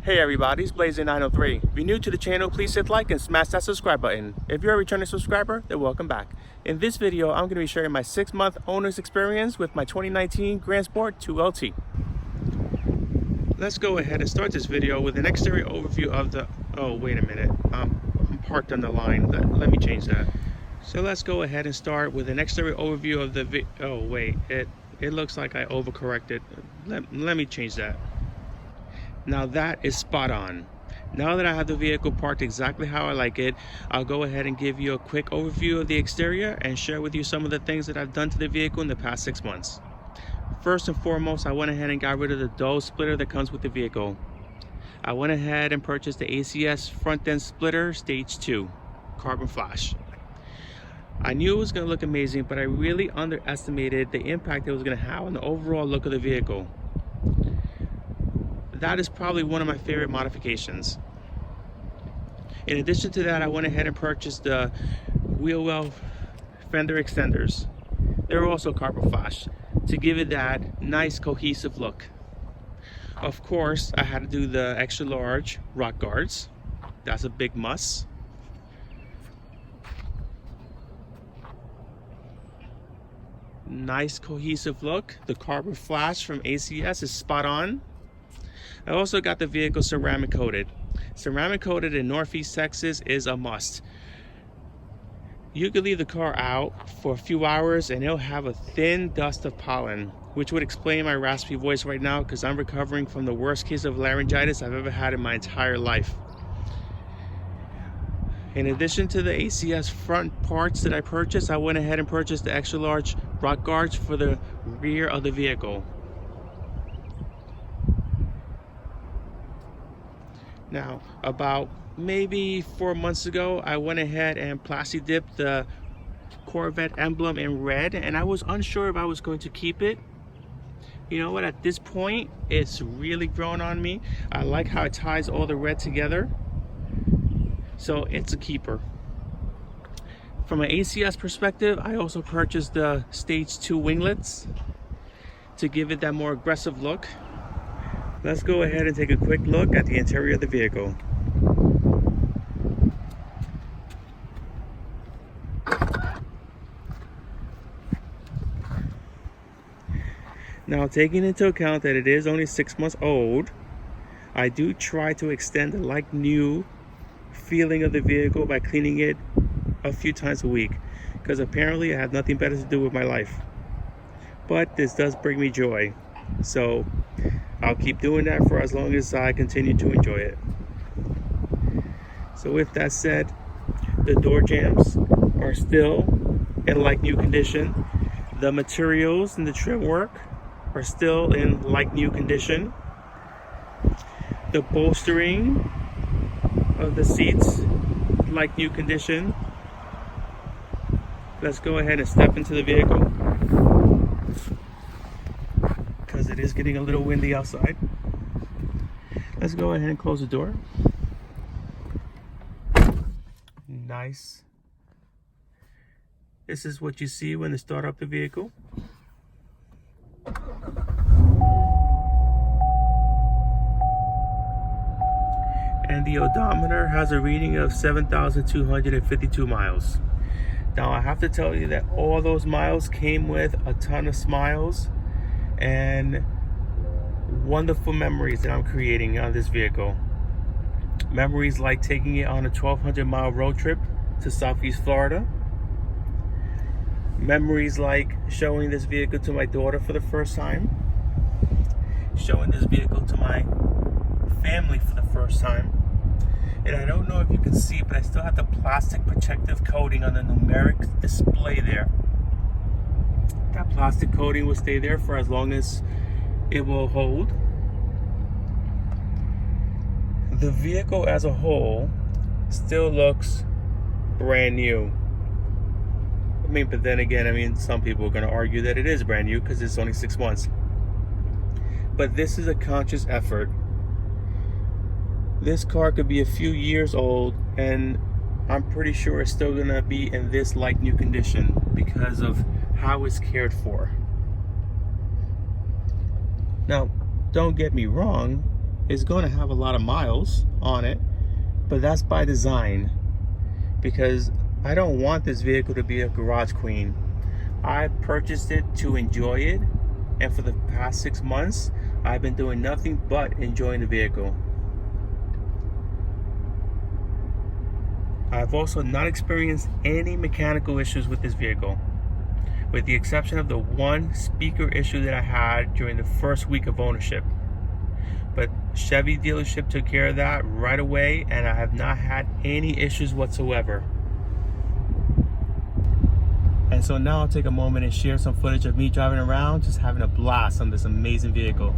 Hey everybody, it's Blazer903. If you're new to the channel, please hit like and smash that subscribe button. If you're a returning subscriber, then welcome back. In this video, I'm going to be sharing my 6-month owner's experience with my 2019 Grand Sport 2LT. Let's go ahead and start this video with an exterior overview of the... Oh, wait a minute. I'm parked on the line. Let me change that. So let's go ahead and start with an exterior overview of the... Oh, wait. It looks like I overcorrected. Let me change that. Now that is spot on. Now that I have the vehicle parked exactly how I like it, I'll go ahead and give you a quick overview of the exterior and share with you some of the things that I've done to the vehicle in the past 6 months. First and foremost, I went ahead and got rid of the dull splitter that comes with the vehicle. I went ahead and purchased the ACS front end splitter stage 2 carbon flash. I knew it was going to look amazing, but I really underestimated the impact it was going to have on the overall look of the vehicle. That is probably one of my favorite modifications. In addition to that, I went ahead and purchased the wheel well fender extenders. They're also carbon flash to give it that nice cohesive look. Of course, I had to do the extra large rock guards. That's a big must. Nice cohesive look. The carbon flash from ACS is spot on. I also got the vehicle ceramic coated. Ceramic coated in Northeast Texas is a must. You could leave the car out for a few hours and it'll have a thin dust of pollen, which would explain my raspy voice right now because I'm recovering from the worst case of laryngitis I've ever had in my entire life. In addition to the ACS front parts that I purchased, I went ahead and purchased the extra large rock guards for the rear of the vehicle. Now, about maybe 4 months ago, I went ahead and plasti dipped the Corvette emblem in red, and I was unsure if I was going to keep it. You know what, at this point, it's really grown on me. I like how it ties all the red together. So it's a keeper. From an ACS perspective, I also purchased the stage 2 winglets to give it that more aggressive look. Let's go ahead and take a quick look at the interior of the vehicle. Now, taking into account that it is only 6 months old, I do try to extend the like new feeling of the vehicle by cleaning it a few times a week, because apparently I have nothing better to do with my life. But this does bring me joy, so I'll keep doing that for as long as I continue to enjoy it. So with that said, the door jambs are still in like new condition. The materials and the trim work are still in like new condition. The bolstering of the seats, like new condition. Let's go ahead and step into the vehicle, because it is getting a little windy outside. Let's go ahead and close the door. Nice. This is what you see when they start up the vehicle. And the odometer has a reading of 7,252 miles. Now I have to tell you that all those miles came with a ton of smiles and wonderful memories that I'm creating on this vehicle. Memories like taking it on a 1,200-mile road trip to Southeast Florida. Memories like showing this vehicle to my daughter for the first time. Showing this vehicle to my family for the first time. And I don't know if you can see, but I still have the plastic protective coating on the numeric display there. That plastic coating will stay there for as long as it will hold. The vehicle as a whole still looks brand new. I mean, but then again, some people are going to argue that it is brand new because it's only 6 months. But this is a conscious effort. This car could be a few years old and I'm pretty sure it's still gonna be in this like new condition because of how it's cared for. Now, don't get me wrong, is going to have a lot of miles on it, but that's by design, because I don't want this vehicle to be a garage queen. I purchased it to enjoy it, and for the past 6 months I've been doing nothing but enjoying the vehicle. I've also not experienced any mechanical issues with this vehicle, with the exception of the one speaker issue that I had during the first week of ownership. But Chevy dealership took care of that right away, and I have not had any issues whatsoever. And so now I'll take a moment and share some footage of me driving around, just having a blast on this amazing vehicle.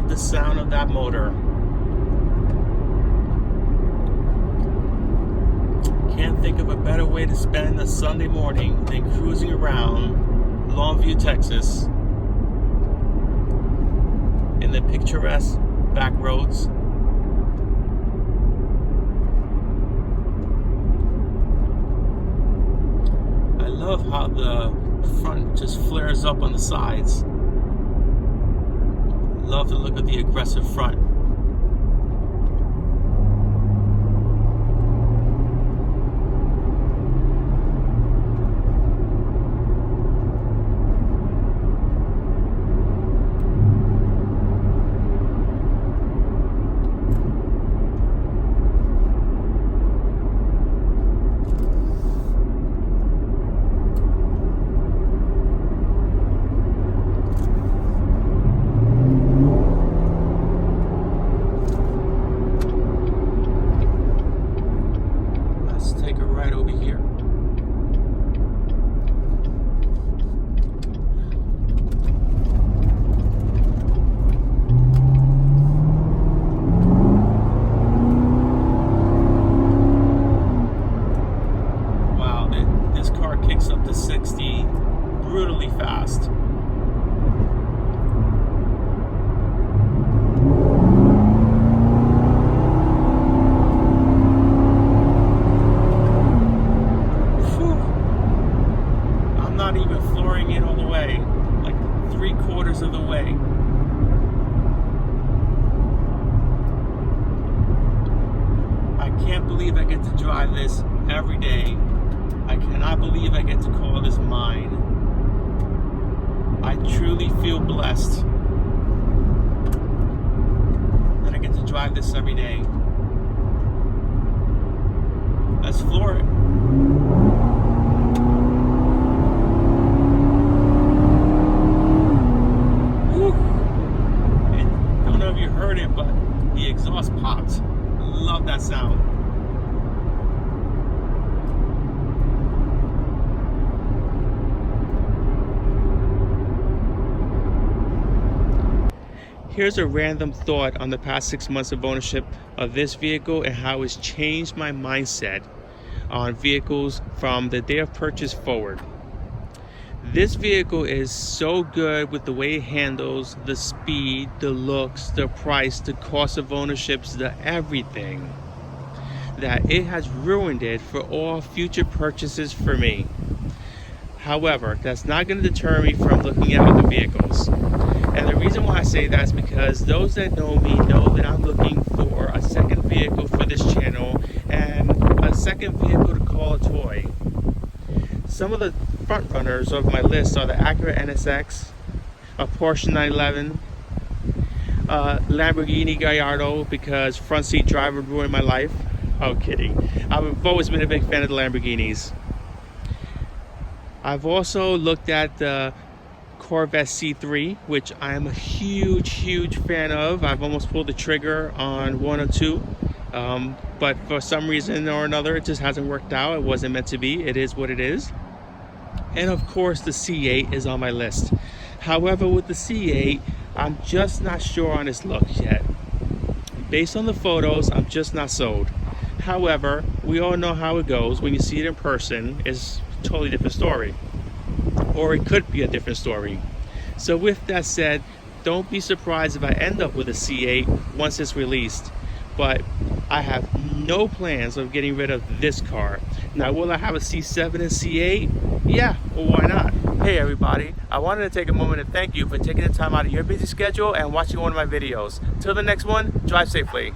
The sound of that motor. Can't think of a better way to spend a Sunday morning than cruising around Longview, Texas, in the picturesque back roads. I love how the front just flares up on the sides. Love the look of the aggressive front. Brutally fast. Whew. I'm not even flooring it all the way, like 3/4 of the way. I can't believe I get to drive this every day. I cannot believe I get to call this mine. I truly feel blessed that I get to drive this every day. Let's floor it. Woo. And I don't know if you heard it, but the exhaust popped. Love that sound. Here's a random thought on the past 6 months of ownership of this vehicle and how it's changed my mindset on vehicles from the day of purchase forward. This vehicle is so good with the way it handles, the speed, the looks, the price, the cost of ownerships, the everything, that it has ruined it for all future purchases for me. However, that's not going to deter me from looking at other vehicles. And the reason why I say that is because those that know me know that I'm looking for a second vehicle for this channel and a second vehicle to call a toy. Some of the front runners of my list are the Acura NSX, a Porsche 911, Lamborghini Gallardo, because front seat driver ruined my life. Oh, kidding. I've always been a big fan of the Lamborghinis. I've also looked at the Corvette C3, which I am a huge fan of. I've almost pulled the trigger on one or two, but for some reason or another it just hasn't worked out. It wasn't meant to be. It is what it is. And of course the C8 is on my list. However, with the C8, I'm just not sure on its look yet. Based on the photos, I'm just not sold. However, we all know how it goes. When you see it in person, it's a totally different story. Or it could be a different story. So with that said, don't be surprised if I end up with a C8 once it's released. But I have no plans of getting rid of this car. Now, will I have a C7 and C8? Yeah, well, why not? Hey everybody, I wanted to take a moment to thank you for taking the time out of your busy schedule and watching one of my videos. Till the next one, drive safely.